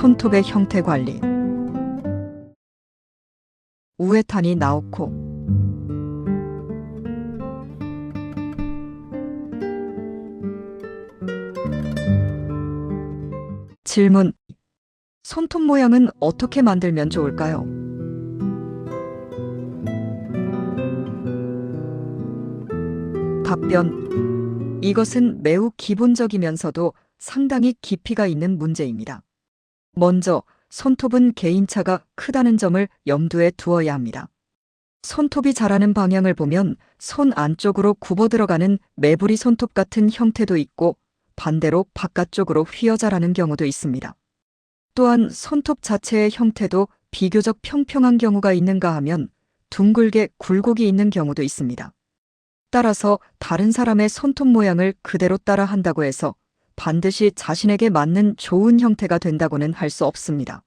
손톱의 형태 관리. 우에타니 나오코. 질문. 손톱 모양은 어떻게 만들면 좋을까요? 답변. 이것은 매우 기본적이면서도 상당히 깊이가 있는 문제입니다. 먼저, 손톱은 개인차가 크다는 점을 염두에 두어야 합니다. 손톱이 자라는 방향을 보면 손 안쪽으로 굽어 들어가는 매부리 손톱 같은 형태도 있고 반대로 바깥쪽으로 휘어 자라는 경우도 있습니다. 또한 손톱 자체의 형태도 비교적 평평한 경우가 있는가 하면 둥글게 굴곡이 있는 경우도 있습니다. 따라서 다른 사람의 손톱 모양을 그대로 따라 한다고 해서 반드시 자신에게 맞는 좋은 형태가 된다고는 할 수 없습니다.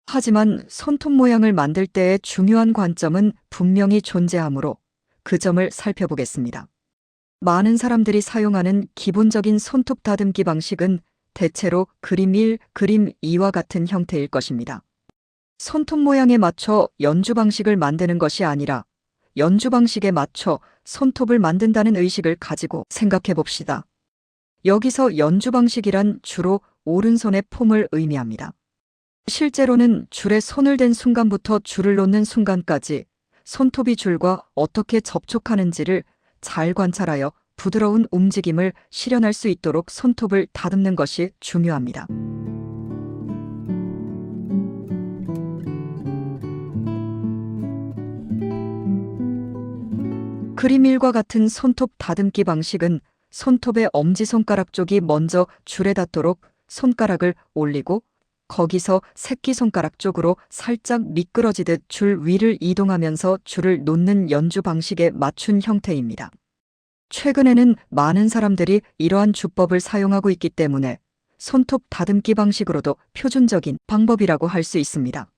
하지만 손톱 모양을 만들 때의 중요한 관점은 분명히 존재하므로 그 점을 살펴보겠습니다. 많은 사람들이 사용하는 기본적인 손톱 다듬기 방식은 대체로 그림 1, 그림 2와 같은 형태일 것입니다. 손톱 모양에 맞춰 연주 방식을 만드는 것이 아니라 연주 방식에 맞춰 손톱을 만든다는 의식을 가지고 생각해 봅시다. 여기서 연주 방식이란 주로 오른손의 폼을 의미합니다. 실제로는 줄에 손을 댄 순간부터 줄을 놓는 순간까지 손톱이 줄과 어떻게 접촉하는지를 잘 관찰하여 부드러운 움직임을 실현할 수 있도록 손톱을 다듬는 것이 중요합니다. 그림 1과 같은 손톱 다듬기 방식은 손톱의 엄지손가락 쪽이 먼저 줄에 닿도록 손가락을 올리고 거기서 새끼손가락 쪽으로 살짝 미끄러지듯 줄 위를 이동하면서 줄을 놓는 연주 방식에 맞춘 형태입니다. 최근에는 많은 사람들이 이러한 주법을 사용하고 있기 때문에 손톱 다듬기 방식으로도 표준적인 방법이라고 할 수 있습니다.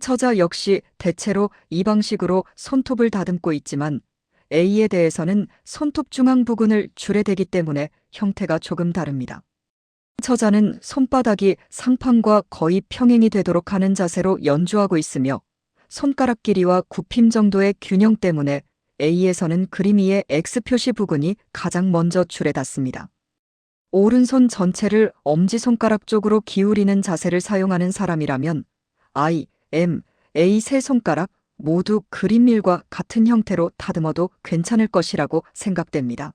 저자 역시 대체로 이 방식으로 손톱을 다듬고 있지만 A에 대해서는 손톱 중앙 부근을 줄에 대기 때문에 형태가 조금 다릅니다. 저자는 손바닥이 상판과 거의 평행이 되도록 하는 자세로 연주하고 있으며 손가락 길이와 굽힘 정도의 균형 때문에 A에서는 그림 2의 X 표시 부근이 가장 먼저 줄에 닿습니다. 오른손 전체를 엄지손가락 쪽으로 기울이는 자세를 사용하는 사람이라면 I, M, A 세 손가락 모두 그림 1과 같은 형태로 다듬어도 괜찮을 것이라고 생각됩니다.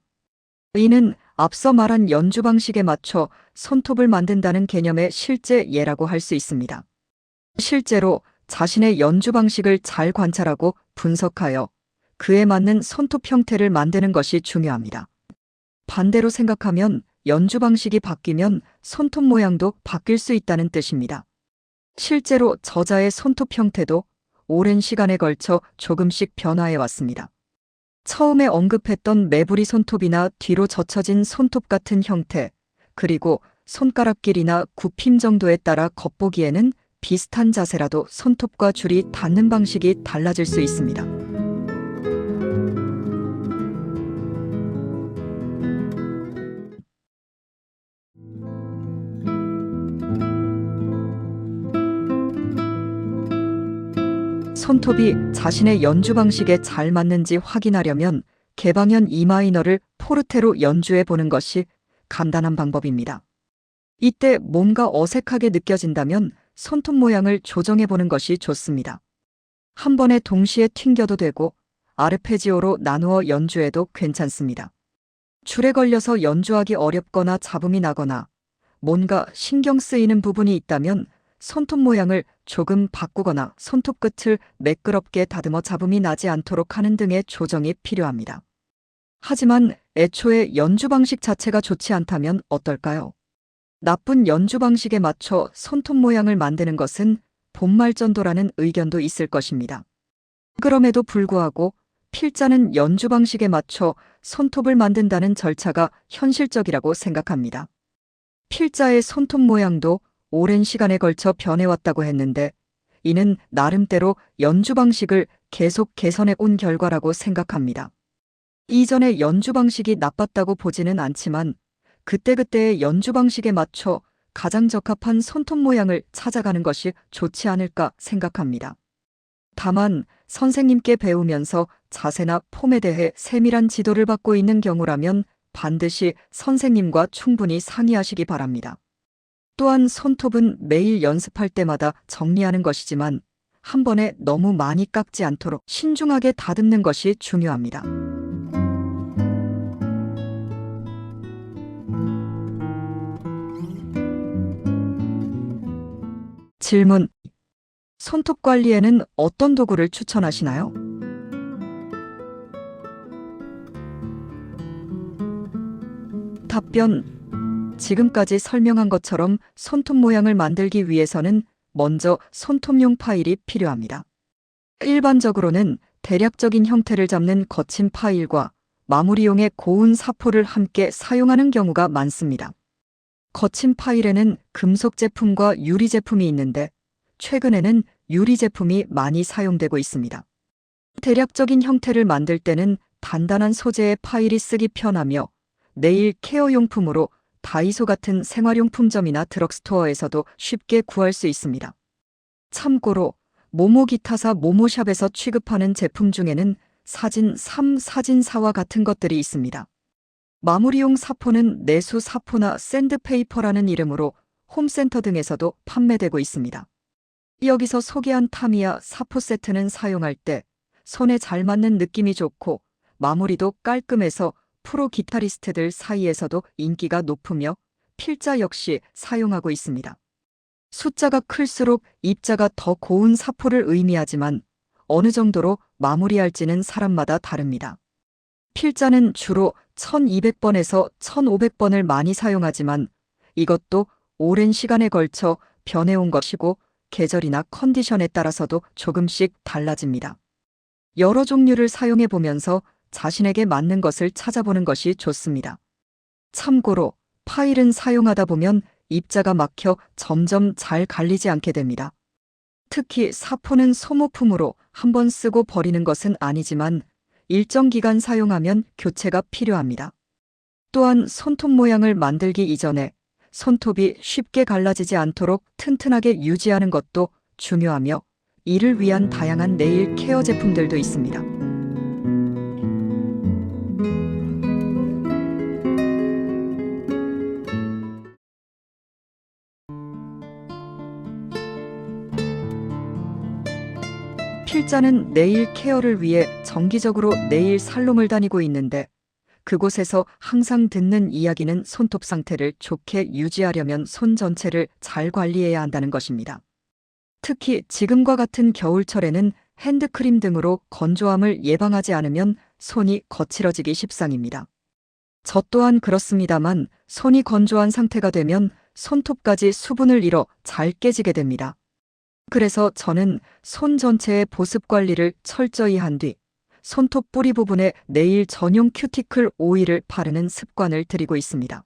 이는 앞서 말한 연주 방식에 맞춰 손톱을 만든다는 개념의 실제 예라고 할 수 있습니다. 실제로 자신의 연주 방식을 잘 관찰하고 분석하여 그에 맞는 손톱 형태를 만드는 것이 중요합니다. 반대로 생각하면 연주 방식이 바뀌면 손톱 모양도 바뀔 수 있다는 뜻입니다. 실제로 저자의 손톱 형태도 오랜 시간에 걸쳐 조금씩 변화해 왔습니다. 처음에 언급했던 매부리 손톱이나 뒤로 젖혀진 손톱 같은 형태, 그리고 손가락 길이나 굽힘 정도에 따라 겉보기에는 비슷한 자세라도 손톱과 줄이 닿는 방식이 달라질 수 있습니다. 손톱이 자신의 연주 방식에 잘 맞는지 확인하려면 개방현 E 마이너를 포르테로 연주해 보는 것이 간단한 방법입니다. 이때 뭔가 어색하게 느껴진다면 손톱 모양을 조정해 보는 것이 좋습니다. 한 번에 동시에 튕겨도 되고 아르페지오로 나누어 연주해도 괜찮습니다. 줄에 걸려서 연주하기 어렵거나 잡음이 나거나 뭔가 신경 쓰이는 부분이 있다면 손톱 모양을 조금 바꾸거나 손톱 끝을 매끄럽게 다듬어 잡음이 나지 않도록 하는 등의 조정이 필요합니다. 하지만 애초에 연주 방식 자체가 좋지 않다면 어떨까요? 나쁜 연주 방식에 맞춰 손톱 모양을 만드는 것은 본말전도라는 의견도 있을 것입니다. 그럼에도 불구하고 필자는 연주 방식에 맞춰 손톱을 만든다는 절차가 현실적이라고 생각합니다. 필자의 손톱 모양도 오랜 시간에 걸쳐 변해왔다고 했는데 이는 나름대로 연주 방식을 계속 개선해 온 결과라고 생각합니다. 이전의 연주 방식이 나빴다고 보지는 않지만 그때그때의 연주 방식에 맞춰 가장 적합한 손톱 모양을 찾아가는 것이 좋지 않을까 생각합니다. 다만 선생님께 배우면서 자세나 폼에 대해 세밀한 지도를 받고 있는 경우라면 반드시 선생님과 충분히 상의하시기 바랍니다. 또한 손톱은 매일 연습할 때마다 정리하는 것이지만 한 번에 너무 많이 깎지 않도록 신중하게 다듬는 것이 중요합니다. 질문. 손톱 관리에는 어떤 도구를 추천하시나요? 답변. 지금까지 설명한 것처럼 손톱 모양을 만들기 위해서는 먼저 손톱용 파일이 필요합니다. 일반적으로는 대략적인 형태를 잡는 거친 파일과 마무리용의 고운 사포를 함께 사용하는 경우가 많습니다. 거친 파일에는 금속 제품과 유리 제품이 있는데 최근에는 유리 제품이 많이 사용되고 있습니다. 대략적인 형태를 만들 때는 단단한 소재의 파일이 쓰기 편하며 네일 케어 용품으로 다이소 같은 생활용품점이나 드럭스토어에서도 쉽게 구할 수 있습니다. 참고로 모모기타사 모모샵에서 취급하는 제품 중에는 사진 3, 사진사와 같은 것들이 있습니다. 마무리용 사포는 내수 사포나 샌드페이퍼라는 이름으로 홈센터 등에서도 판매되고 있습니다. 여기서 소개한 타미야 사포 세트는 사용할 때 손에 잘 맞는 느낌이 좋고 마무리도 깔끔해서 프로 기타리스트들 사이에서도 인기가 높으며 필자 역시 사용하고 있습니다. 숫자가 클수록 입자가 더 고운 사포를 의미하지만 어느 정도로 마무리할지는 사람마다 다릅니다. 필자는 주로 1200번에서 1500번을 많이 사용하지만 이것도 오랜 시간에 걸쳐 변해온 것이고 계절이나 컨디션에 따라서도 조금씩 달라집니다. 여러 종류를 사용해 보면서 자신에게 맞는 것을 찾아보는 것이 좋습니다. 참고로 파일은 사용하다 보면 입자가 막혀 점점 잘 갈리지 않게 됩니다. 특히 사포는 소모품으로 한번 쓰고 버리는 것은 아니지만 일정 기간 사용하면 교체가 필요합니다. 또한 손톱 모양을 만들기 이전에 손톱이 쉽게 갈라지지 않도록 튼튼하게 유지하는 것도 중요하며 이를 위한 다양한 네일 케어 제품들도 있습니다. 필자는 네일 케어를 위해 정기적으로 네일 살롱을 다니고 있는데 그곳에서 항상 듣는 이야기는 손톱 상태를 좋게 유지하려면 손 전체를 잘 관리해야 한다는 것입니다. 특히 지금과 같은 겨울철에는 핸드크림 등으로 건조함을 예방하지 않으면 손이 거칠어지기 십상입니다. 저 또한 그렇습니다만 손이 건조한 상태가 되면 손톱까지 수분을 잃어 잘 깨지게 됩니다. 그래서 저는 손 전체의 보습 관리를 철저히 한 뒤 손톱 뿌리 부분에 네일 전용 큐티클 오일을 바르는 습관을 들이고 있습니다.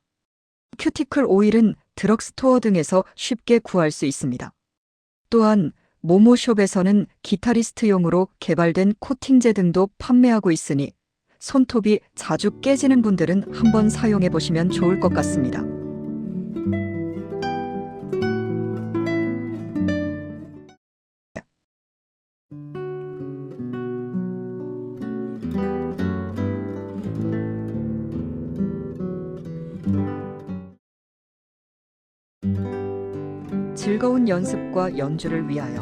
큐티클 오일은 드럭스토어 등에서 쉽게 구할 수 있습니다. 또한 모모숍에서는 기타리스트용으로 개발된 코팅제 등도 판매하고 있으니 손톱이 자주 깨지는 분들은 한번 사용해 보시면 좋을 것 같습니다. 즐거운 연습과 연주를 위하여